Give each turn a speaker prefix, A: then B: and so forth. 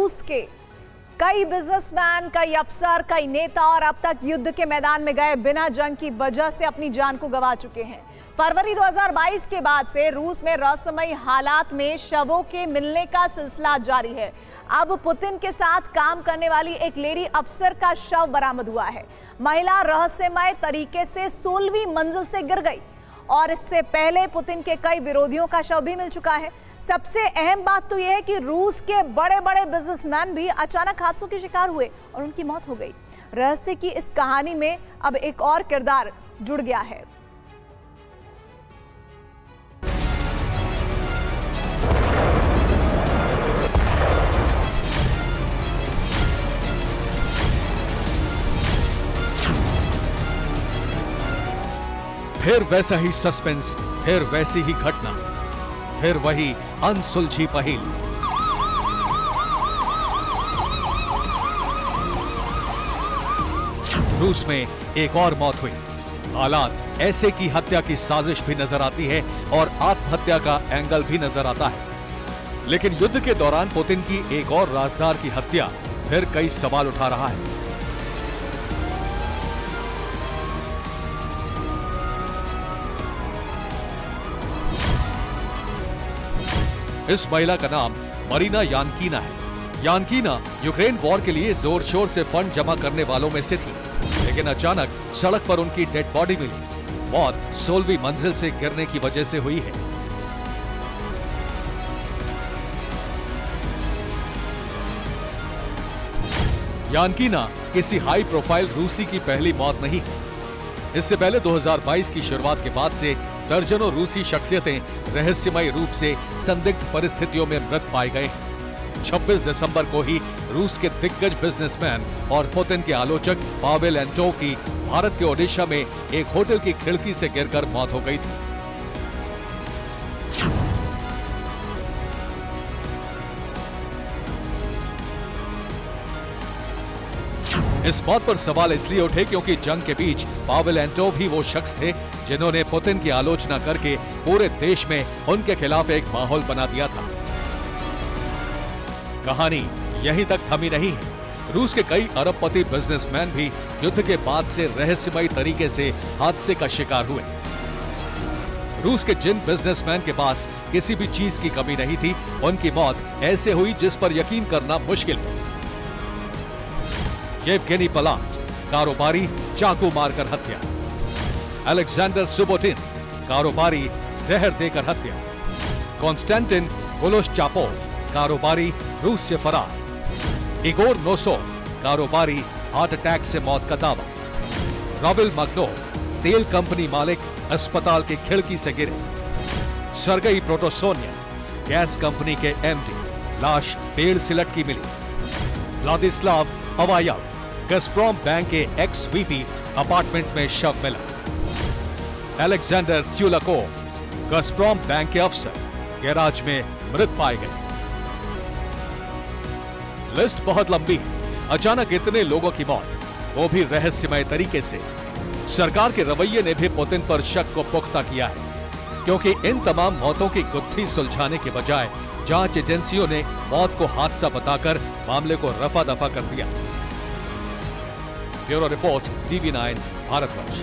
A: रूस के कई बिजनेसमैन, कई अफसर, कई नेता और अब तक युद्ध के मैदान में गए बिना जंग की वजह से अपनी जान को गंवा चुके हैं। फरवरी 2022 के बाद से रूस में रहस्यमयी हालात में शवों के मिलने का सिलसिला जारी है। अब पुतिन के साथ काम करने वाली एक लेडी अफसर का शव बरामद हुआ है। महिला रहस्यमय तरीके से 16वीं मंजिल से गिर गई और इससे पहले पुतिन के कई विरोधियों का शव भी मिल चुका है। सबसे अहम बात तो यह है कि रूस के बड़े बड़े बिजनेसमैन भी अचानक हादसों के शिकार हुए और उनकी मौत हो गई। रहस्य की इस कहानी में अब एक और किरदार जुड़ गया है।
B: फिर वैसा ही सस्पेंस, फिर वैसी ही घटना, फिर वही अनसुलझी पहेली। रूस में एक और मौत हुई। हालात ऐसे की हत्या की साजिश भी नजर आती है और आत्महत्या का एंगल भी नजर आता है। लेकिन युद्ध के दौरान पुतिन की एक और राजदार की हत्या फिर कई सवाल उठा रहा है। इस महिला का नाम मरीना यानकीना है। यानकीना यूक्रेन वॉर के लिए जोर शोर से फंड जमा करने वालों में से थी, लेकिन अचानक सड़क पर उनकी डेड बॉडी मिली। मौत 16वीं मंजिल से गिरने की वजह से हुई है। यानकीना किसी हाई प्रोफाइल रूसी की पहली मौत नहीं है। इससे पहले 2022 की शुरुआत के बाद से दर्जनों रूसी शख्सियतें रहस्यमय रूप से संदिग्ध परिस्थितियों में मृत पाए गए हैं। 26 दिसंबर को ही रूस के दिग्गज बिजनेसमैन और पुतिन के आलोचक पावेल एंटोव की भारत के ओडिशा में एक होटल की खिड़की से गिरकर मौत हो गई थी। इस मौत पर सवाल इसलिए उठे क्योंकि जंग के बीच पावेल एंटोव ही वो शख्स थे जिन्होंने पुतिन की आलोचना करके पूरे देश में उनके खिलाफ एक माहौल बना दिया था। कहानी यहीं तक थमी नहीं है। रूस के कई अरबपति बिजनेसमैन भी युद्ध के बाद से रहस्यमयी तरीके से हादसे का शिकार हुए। रूस के जिन बिजनेसमैन के पास किसी भी चीज की कमी नहीं थी, उनकी मौत ऐसे हुई जिस पर यकीन करना मुश्किल है। येवगेनी पलाट, कारोबारी, चाकू मारकर हत्या। अलेक्जेंडर सुबोटिन, कारोबारी, जहर देकर हत्या। कॉन्स्टेंटिन गोलोश्चापोव, कारोबारी, रूस से फरार। इगोर नोसोव, कारोबारी, हार्ट अटैक से मौत का दावा। रॉबिल मग्नोव, तेल कंपनी मालिक, अस्पताल की खिड़की से गिरे। सर्गेई प्रोटोसोनिया, गैस कंपनी के एमडी, लाश पेड़ से लटकी मिली। व्लादिस्लाव अवायव, गज़प्रोम बैंक के एक्स वीपी, अपार्टमेंट में शव मिला। अलेक्जेंडर त्यूलाकोव, गज़प्रोम बैंक के अफसर, गैराज में मृत पाए गए। लिस्ट बहुत लंबी है। अचानक इतने लोगों की मौत, वो भी रहस्यमय तरीके से। सरकार के रवैये ने भी पुतिन पर शक को पुख्ता किया है, क्योंकि इन तमाम मौतों की गुत्थी सुलझाने के बजाय जांच एजेंसियों ने मौत को हादसा बताकर मामले को रफा दफा कर दिया। Bureau report, TV9 Bharatvarsh.